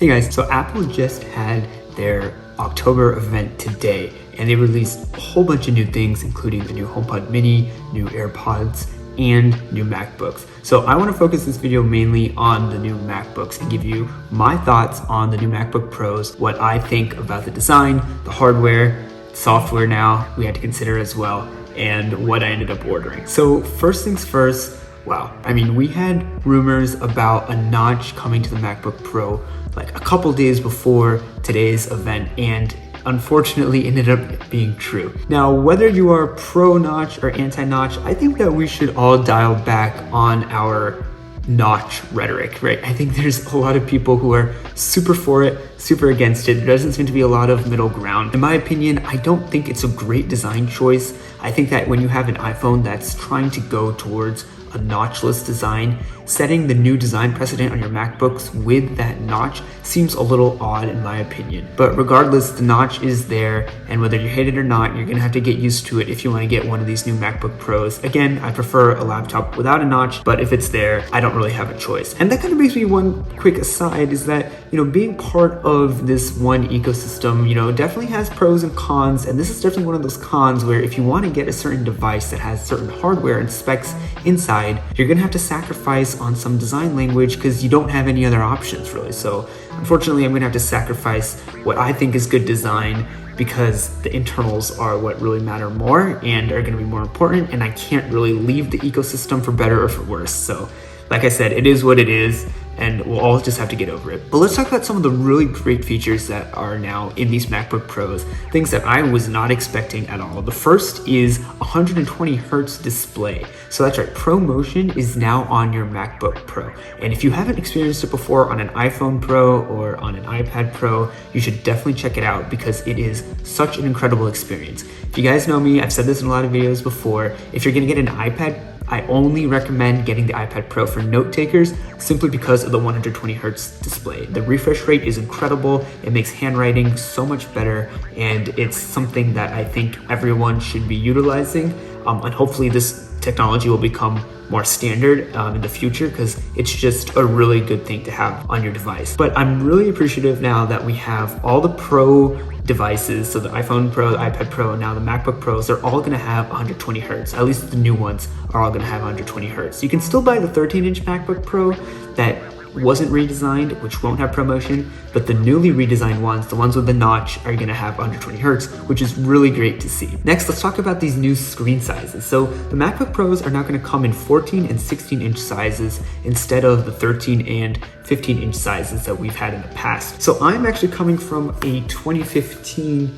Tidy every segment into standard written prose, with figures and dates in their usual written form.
Hey guys, so Apple just had their October event today and they released a whole bunch of new things, including the new HomePod Mini, new AirPods, and new MacBooks. So I want to focus this video mainly on the new MacBooks and give you my thoughts on the new MacBook Pros, what I think about the design, the hardware, software now we had to consider as well, and what I ended up ordering. So first things first, wow. I mean, we had rumors about a notch coming to the MacBook Pro like a couple days before today's event, and unfortunately ended up being true. Now, whether you are pro notch or anti-notch, I think that we should all dial back on our notch rhetoric, right? I think there's a lot of people who are super for it, super against it. There doesn't seem to be a lot of middle ground. In my opinion, I don't think it's a great design choice. I think that when you have an iPhone that's trying to go towards a notchless design, setting the new design precedent on your MacBooks with that notch seems a little odd in my opinion. But regardless, the notch is there, and whether you hate it or not, you're gonna have to get used to it if you wanna get one of these new MacBook Pros. Again, I prefer a laptop without a notch, but if it's there, I don't really have a choice. And that kind of brings me one quick aside is that, being part of this one ecosystem, definitely has pros and cons, and this is definitely one of those cons where if you wanna get a certain device that has certain hardware and specs inside, you're gonna have to sacrifice on some design language because you don't have any other options really. So unfortunately, I'm gonna have to sacrifice what I think is good design because the internals are what really matter more and are gonna be more important, and I can't really leave the ecosystem for better or for worse. So like I said, it is what it is, and we'll all just have to get over it. But let's talk about some of the really great features that are now in these MacBook Pros, things that I was not expecting at all. The first is 120 Hertz display. So that's right, ProMotion is now on your MacBook Pro. And if you haven't experienced it before on an iPhone Pro or on an iPad Pro, you should definitely check it out because it is such an incredible experience. If you guys know me, I've said this in a lot of videos before, if you're gonna get an iPad, I only recommend getting the iPad Pro for note takers simply because of the 120 Hertz display. The refresh rate is incredible. It makes handwriting so much better, and it's something that I think everyone should be utilizing. And hopefully this technology will become more standard in the future because it's just a really good thing to have on your device. But I'm really appreciative now that we have all the Pro devices, so the iPhone Pro, the iPad Pro, and now the MacBook Pros, they're all gonna have 120 Hertz. At least the new ones are all gonna have 120 Hertz. You can still buy the 13-inch MacBook Pro that wasn't redesigned, which won't have ProMotion, but the newly redesigned ones, the ones with the notch, are gonna have 120 Hertz, which is really great to see. Next, let's talk about these new screen sizes. So the MacBook Pros are now gonna come in 14 and 16-inch sizes instead of the 13 and 15-inch sizes that we've had in the past. So I'm actually coming from a 2015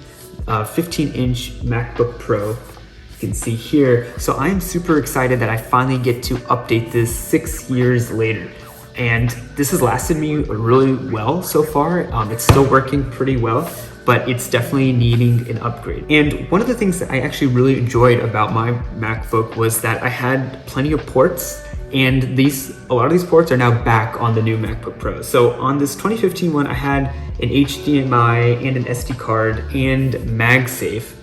15-inch MacBook Pro. You can see here. So I am super excited that I finally get to update this 6 years later. And this has lasted me really well so far. It's still working pretty well, but it's definitely needing an upgrade. And one of the things that I actually really enjoyed about my MacBook was that I had plenty of ports, and a lot of these ports are now back on the new MacBook Pro. So on this 2015 one, I had an HDMI and an SD card and MagSafe.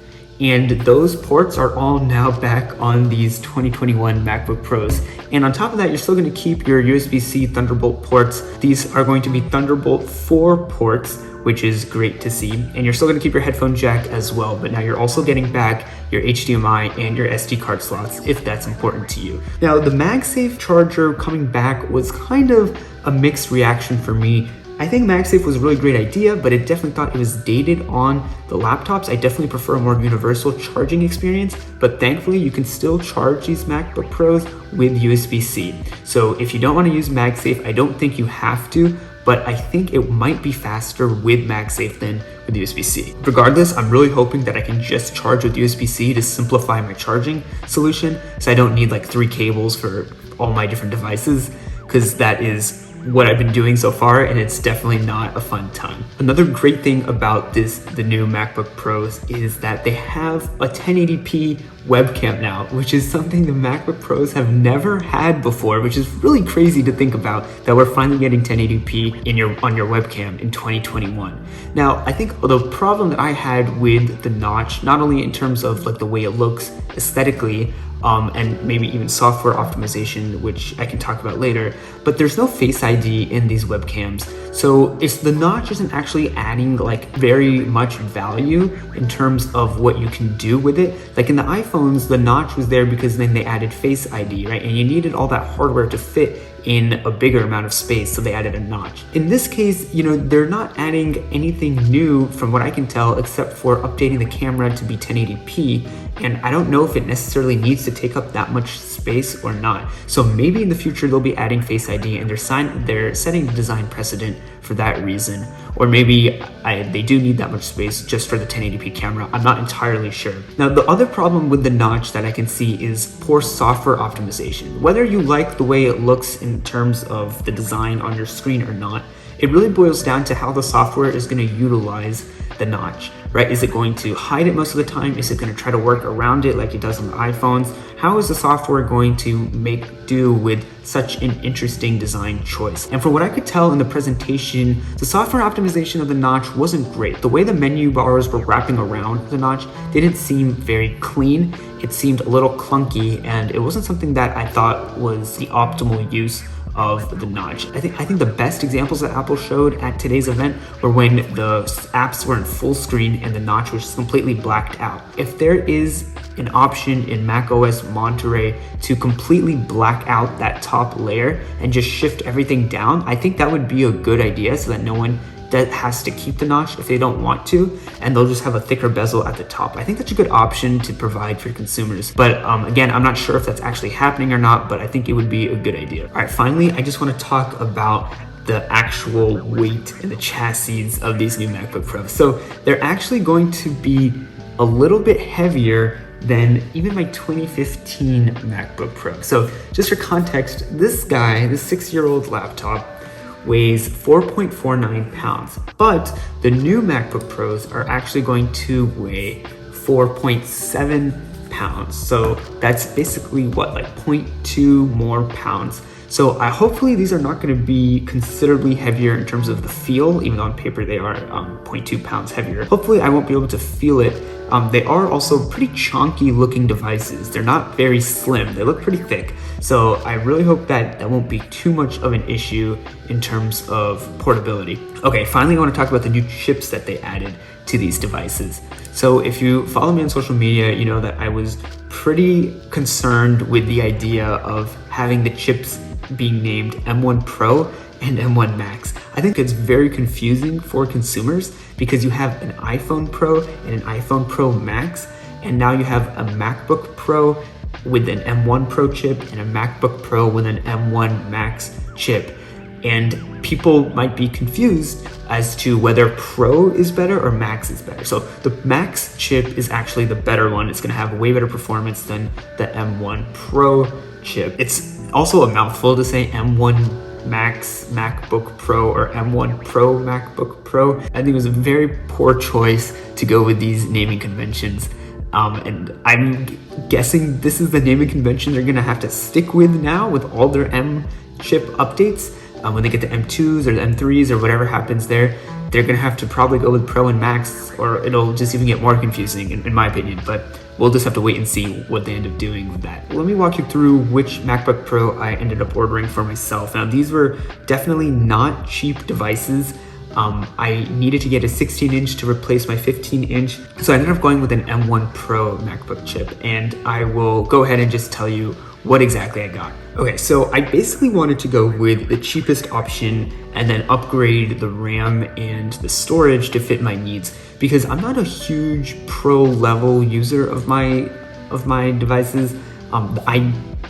And those ports are all now back on these 2021 MacBook Pros. And on top of that, you're still gonna keep your USB-C Thunderbolt ports. These are going to be Thunderbolt 4 ports, which is great to see. And you're still gonna keep your headphone jack as well, but now you're also getting back your HDMI and your SD card slots if that's important to you. Now, the Magsafe Charger coming back was kind of a mixed reaction for me. I think MagSafe was a really great idea, but it definitely thought it was dated on the laptops. I definitely prefer a more universal charging experience, but thankfully you can still charge these MacBook Pros with USB-C. So if you don't want to use MagSafe, I don't think you have to, but I think it might be faster with MagSafe than with USB-C. Regardless, I'm really hoping that I can just charge with USB-C to simplify my charging solution, so I don't need like 3 cables for all my different devices, because that is what I've been doing so far, and it's definitely not a fun time. Another great thing about the new MacBook Pros is that they have a 1080p webcam now, which is something the MacBook Pros have never had before, which is really crazy to think about, that we're finally getting 1080p on your webcam in 2021. Now, I think the problem that I had with the notch, not only in terms of like the way it looks aesthetically, and maybe even software optimization, which I can talk about later, but there's no Face ID in these webcams. So the notch isn't actually adding like very much value in terms of what you can do with it. Like in the iPhones, the notch was there because then they added Face ID, right? And you needed all that hardware to fit in a bigger amount of space, so they added a notch. In this case, they're not adding anything new from what I can tell, except for updating the camera to be 1080p, and I don't know if it necessarily needs to take up that much space or not. So maybe in the future they'll be adding Face ID, and they're setting the design precedent for that reason. Or maybe they do need that much space just for the 1080p camera. I'm not entirely sure. Now, the other problem with the notch that I can see is poor software optimization. Whether you like the way it looks in terms of the design on your screen or not, it really boils down to how the software is going to utilize the notch, right? Is it going to hide it most of the time? Is it going to try to work around it like it does on the iPhones? How is the software going to make do with such an interesting design choice? And from what I could tell in the presentation, the software optimization of the notch wasn't great. The way the menu bars were wrapping around the notch didn't seem very clean. It seemed a little clunky, and it wasn't something that I thought was the optimal use of the notch. I think the best examples that Apple showed at today's event were when the apps were in full screen and the notch was completely blacked out. If there is an option in macOS Monterey to completely black out that top layer and just shift everything down, I think that would be a good idea, so that no one that has to keep the notch if they don't want to, and they'll just have a thicker bezel at the top. I think that's a good option to provide for consumers. But again, I'm not sure if that's actually happening or not, but I think it would be a good idea. All right, finally, I just want to talk about the actual weight and the chassis of these new MacBook Pros. So they're actually going to be a little bit heavier than even my 2015 MacBook Pro. So just for context, this 6-year-old laptop weighs 4.49 pounds, but the new MacBook Pros are actually going to weigh 4.7 pounds. So that's basically like 0.2 more pounds. So hopefully these are not going to be considerably heavier in terms of the feel, even though on paper they are 0.2 pounds heavier. Hopefully I won't be able to feel it. They are also pretty chunky looking devices. They're not very slim. They look pretty thick. So I really hope that won't be too much of an issue in terms of portability. Okay, finally I want to talk about the new chips that they added to these devices. So if you follow me on social media, you know that I was pretty concerned with the idea of having the chips being named M1 Pro and M1 Max. I think it's very confusing for consumers because you have an iPhone Pro and an iPhone Pro Max, and now you have a MacBook Pro with an M1 Pro chip and a MacBook Pro with an M1 Max chip. And people might be confused as to whether Pro is better or Max is better. So the Max chip is actually the better one. It's gonna have way better performance than the M1 Pro chip. It's also a mouthful to say M1 Max MacBook Pro or M1 Pro MacBook Pro. I think it was a very poor choice to go with these naming conventions. And I'm guessing this is the naming convention they're gonna have to stick with now with all their M chip updates. When they get the M2s or the M3s or whatever happens there, they're gonna have to probably go with Pro and Max, or it'll just even get more confusing in my opinion, but we'll just have to wait and see what they end up doing with that. Let me walk you through which MacBook Pro I ended up ordering for myself. Now, these were definitely not cheap devices. I needed to get a 16-inch to replace my 15-inch, so I ended up going with an M1 Pro MacBook chip, and I will go ahead and just tell you what exactly I got. Okay, so I basically wanted to go with the cheapest option and then upgrade the RAM and the storage to fit my needs, because I'm not a huge pro level user of my devices.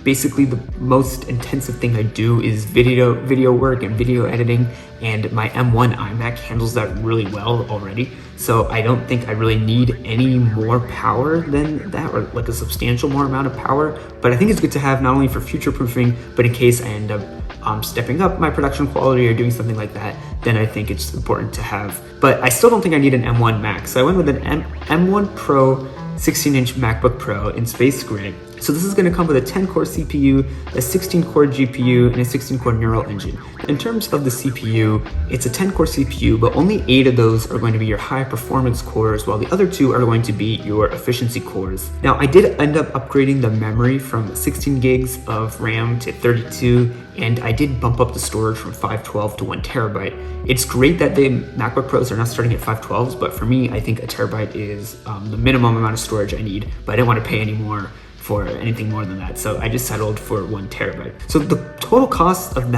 Basically the most intensive thing I do is video work and video editing, and my M1 iMac handles that really well already. So I don't think I really need any more power than that, or like a substantial more amount of power. But I think it's good to have not only for future proofing, but in case I end up stepping up my production quality or doing something like that, then I think it's important to have. But I still don't think I need an M1 Max. So I went with an M1 Pro 16-inch MacBook Pro in space gray. So this is going to come with a 10-core CPU, a 16-core GPU, and a 16-core neural engine. In terms of the CPU, it's a 10-core CPU, but only 8 of those are going to be your high-performance cores, while the other 2 are going to be your efficiency cores. Now, I did end up upgrading the memory from 16 gigs of RAM to 32, and I did bump up the storage from 512 to 1 terabyte. It's great that the MacBook Pros are now starting at 512s, but for me, I think a terabyte is the minimum amount of storage I need, but I didn't want to pay any more for anything more than that, so I just settled for 1 terabyte. So the total cost of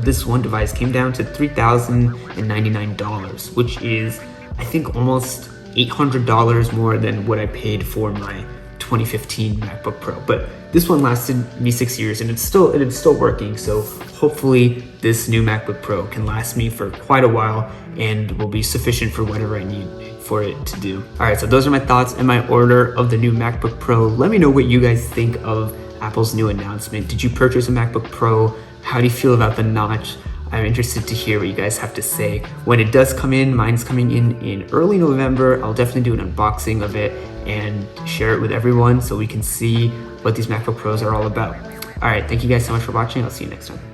this one device came down to $3,099, which is, I think, almost $800 more than what I paid for my 2015 MacBook Pro. But this one lasted me 6 years, and it's still working. So hopefully this new MacBook Pro can last me for quite a while and will be sufficient for whatever I need for it to do. All right, so those are my thoughts and my order of the new MacBook Pro. Let me know what you guys think of Apple's new announcement. Did you purchase a MacBook Pro? How do you feel about the notch? I'm interested to hear what you guys have to say. When it does come in, mine's coming in early November. I'll definitely do an unboxing of it and share it with everyone so we can see what these MacBook Pros are all about. All right, thank you guys so much for watching. I'll see you next time.